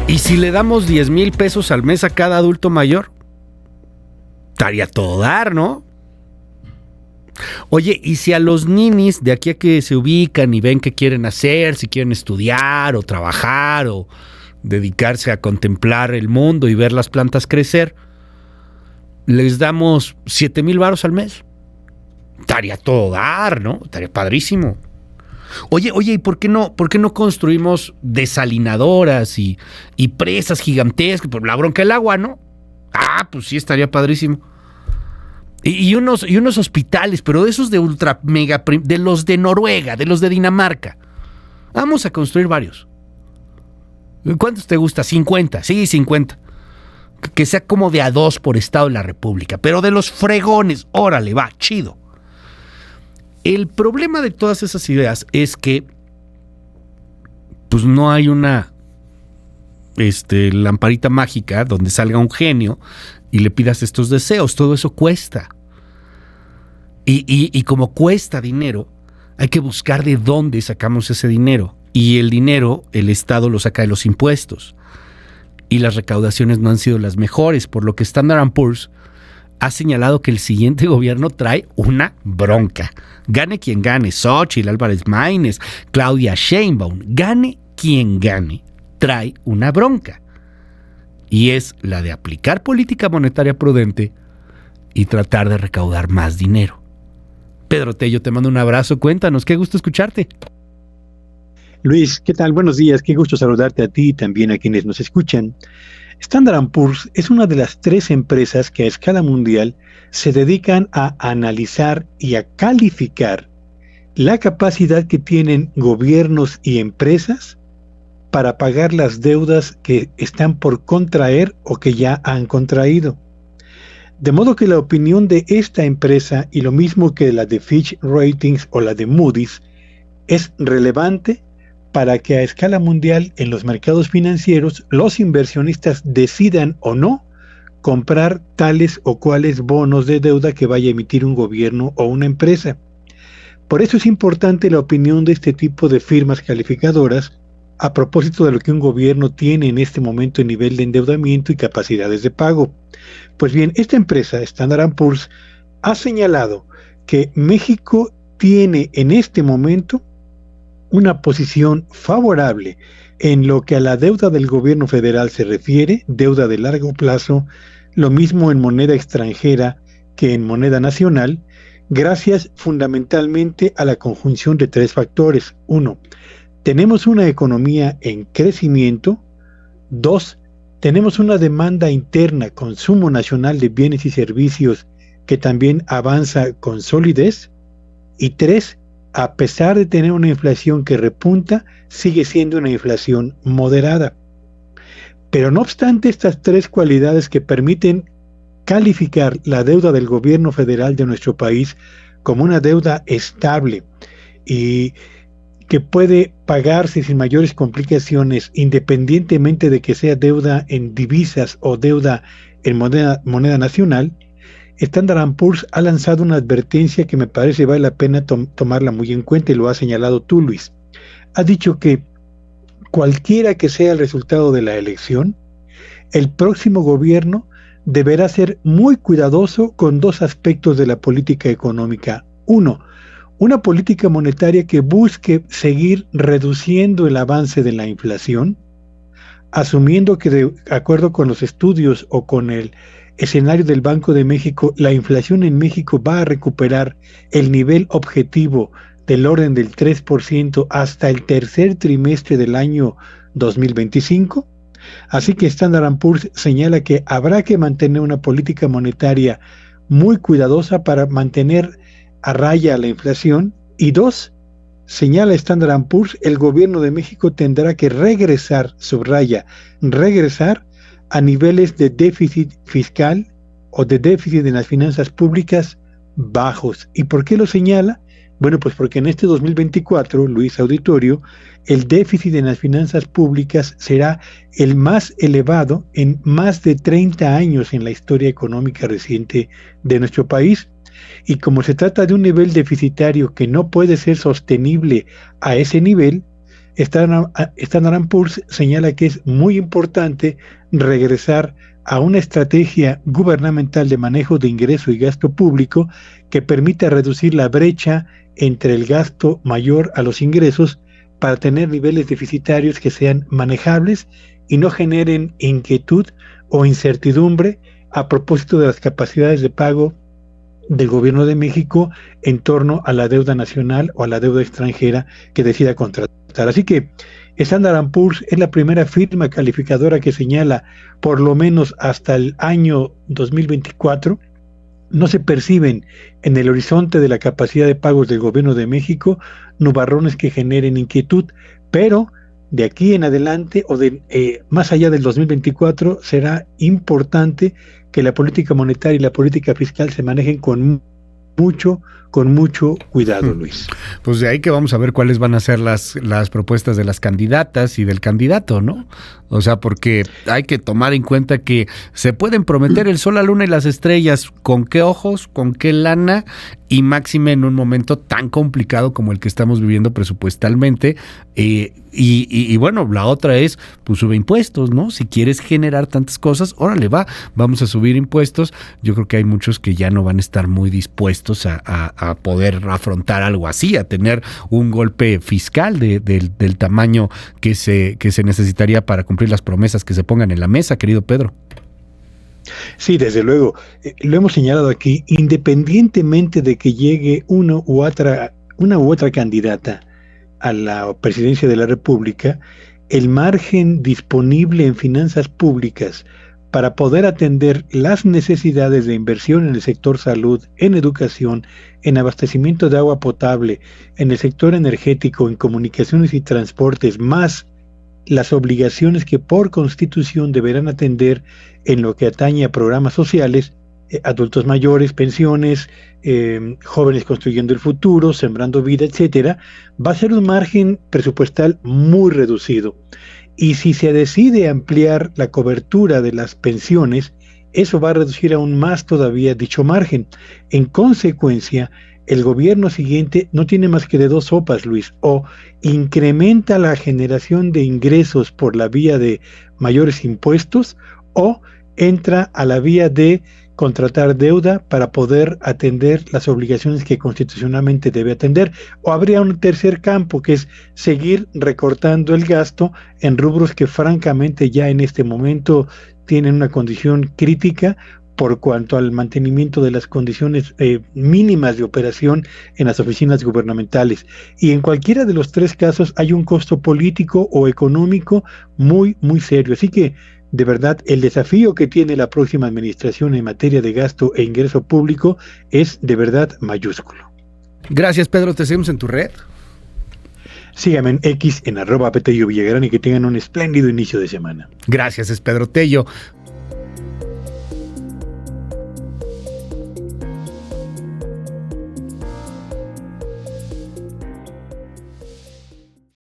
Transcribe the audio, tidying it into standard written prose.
¿Y si le damos 10,000 pesos al mes a cada adulto mayor? Estaría todo dar, ¿no? Oye, ¿y si a los ninis de aquí a que se ubican y ven qué quieren hacer, si quieren estudiar o trabajar o dedicarse a contemplar el mundo y ver las plantas crecer, les damos 7,000 varos al mes? Estaría todo dar, ¿no? Estaría padrísimo. Oye, ¿y por qué no construimos desalinadoras y presas gigantescas? Por la bronca del agua, ¿no? Pues sí, estaría padrísimo. Y unos hospitales, pero de esos de ultra mega, de los de Noruega, de los de Dinamarca. Vamos a construir varios. ¿Cuántos te gusta? 50. Sí, 50. Que sea como de a 2 por estado de la República, pero de los fregones. Órale, va, chido. El problema de todas esas ideas es que pues no hay una lamparita mágica donde salga un genio y le pidas estos deseos. Todo eso cuesta. Y como cuesta dinero, hay que buscar de dónde sacamos ese dinero. Y el dinero, el Estado lo saca de los impuestos. Y las recaudaciones no han sido las mejores, por lo que Standard & Poor's ha señalado que el siguiente gobierno trae una bronca. Gane quien gane, Xóchitl, Álvarez Maínez, Claudia Sheinbaum, gane quien gane, trae una bronca. Y es la de aplicar política monetaria prudente y tratar de recaudar más dinero. Pedro Tello, te mando un abrazo. Cuéntanos, qué gusto escucharte. Luis, ¿qué tal? Buenos días, qué gusto saludarte a ti y también a quienes nos escuchan. Standard & Poor's es una de las 3 empresas que a escala mundial se dedican a analizar y a calificar la capacidad que tienen gobiernos y empresas para pagar las deudas que están por contraer o que ya han contraído. De modo que la opinión de esta empresa, y lo mismo que la de Fitch Ratings o la de Moody's, es relevante para que a escala mundial en los mercados financieros los inversionistas decidan o no comprar tales o cuales bonos de deuda que vaya a emitir un gobierno o una empresa. Por eso es importante la opinión de este tipo de firmas calificadoras a propósito de lo que un gobierno tiene en este momento en nivel de endeudamiento y capacidades de pago. Pues bien, esta empresa, Standard & Poor's, ha señalado que México tiene en este momento una posición favorable en lo que a la deuda del gobierno federal se refiere, deuda de largo plazo, lo mismo en moneda extranjera que en moneda nacional, gracias fundamentalmente a la conjunción de 3 factores. 1, tenemos una economía en crecimiento. 2, tenemos una demanda interna, consumo nacional de bienes y servicios que también avanza con solidez. Y 3, a pesar de tener una inflación que repunta, sigue siendo una inflación moderada. Pero no obstante estas 3 cualidades que permiten calificar la deuda del gobierno federal de nuestro país como una deuda estable y que puede pagarse sin mayores complicaciones independientemente de que sea deuda en divisas o deuda en moneda nacional, Standard & Poor's ha lanzado una advertencia que me parece vale la pena tomarla muy en cuenta, y lo has señalado tú, Luis. Ha dicho que cualquiera que sea el resultado de la elección, el próximo gobierno deberá ser muy cuidadoso con 2 aspectos de la política económica. 1, una política monetaria que busque seguir reduciendo el avance de la inflación, asumiendo que de acuerdo con los estudios o con el escenario del Banco de México, la inflación en México va a recuperar el nivel objetivo del orden del 3% hasta el tercer trimestre del año 2025. Así que Standard & Poor's señala que habrá que mantener una política monetaria muy cuidadosa para mantener a raya la inflación. Y 2, señala Standard & Poor's, el gobierno de México tendrá que regresar, subraya, regresar a niveles de déficit fiscal o de déficit en las finanzas públicas bajos. ¿Y por qué lo señala? Bueno, pues porque en este 2024, Luis Auditorio, el déficit en las finanzas públicas será el más elevado en más de 30 años en la historia económica reciente de nuestro país. Y como se trata de un nivel deficitario que no puede ser sostenible a ese nivel, Standard & Poor's señala que es muy importante regresar a una estrategia gubernamental de manejo de ingreso y gasto público que permita reducir la brecha entre el gasto mayor a los ingresos para tener niveles deficitarios que sean manejables y no generen inquietud o incertidumbre a propósito de las capacidades de pago del gobierno de México en torno a la deuda nacional o a la deuda extranjera que decida contratar. Así que Standard & Poor's es la primera firma calificadora que señala, por lo menos hasta el año 2024, no se perciben en el horizonte de la capacidad de pagos del gobierno de México nubarrones que generen inquietud, pero de aquí en adelante o más allá del 2024 será importante que la política monetaria y la política fiscal se manejen con mucho cuidado, Luis. Pues de ahí que vamos a ver cuáles van a ser las propuestas de las candidatas y del candidato, ¿no? O sea, porque hay que tomar en cuenta que se pueden prometer el sol, la luna y las estrellas, ¿con qué ojos, con qué lana? Y máxime en un momento tan complicado como el que estamos viviendo presupuestalmente. Y bueno, la otra es, pues sube impuestos, ¿no? Si quieres generar tantas cosas, órale, vamos a subir impuestos. Yo creo que hay muchos que ya no van a estar muy dispuestos a poder afrontar algo así, a tener un golpe fiscal del tamaño que se necesitaría para cumplir las promesas que se pongan en la mesa, querido Pedro. Sí, desde luego, lo hemos señalado aquí, independientemente de que llegue una u otra candidata a la presidencia de la República, el margen disponible en finanzas públicas para poder atender las necesidades de inversión en el sector salud, en educación, en abastecimiento de agua potable, en el sector energético, en comunicaciones y transportes, más las obligaciones que por Constitución deberán atender en lo que atañe a programas sociales, adultos mayores, pensiones, jóvenes construyendo el futuro, sembrando vida, etcétera, va a ser un margen presupuestal muy reducido. Y si se decide ampliar la cobertura de las pensiones, eso va a reducir aún más todavía dicho margen. En consecuencia, el gobierno siguiente no tiene más que de dos sopas, Luis: o incrementa la generación de ingresos por la vía de mayores impuestos, o entra a la vía de contratar deuda para poder atender las obligaciones que constitucionalmente debe atender, o habría un tercer campo, que es seguir recortando el gasto en rubros que francamente ya en este momento tienen una condición crítica por cuanto al mantenimiento de las condiciones mínimas de operación en las oficinas gubernamentales. Y en cualquiera de los tres casos hay un costo político o económico muy serio. Así que, de verdad, el desafío que tiene la próxima administración en materia de gasto e ingreso público es de verdad mayúsculo. Gracias, Pedro. ¿Te seguimos en tu red? Síganme en X, en @Petello Villagrán, y que tengan un espléndido inicio de semana. Gracias, es Pedro Tello.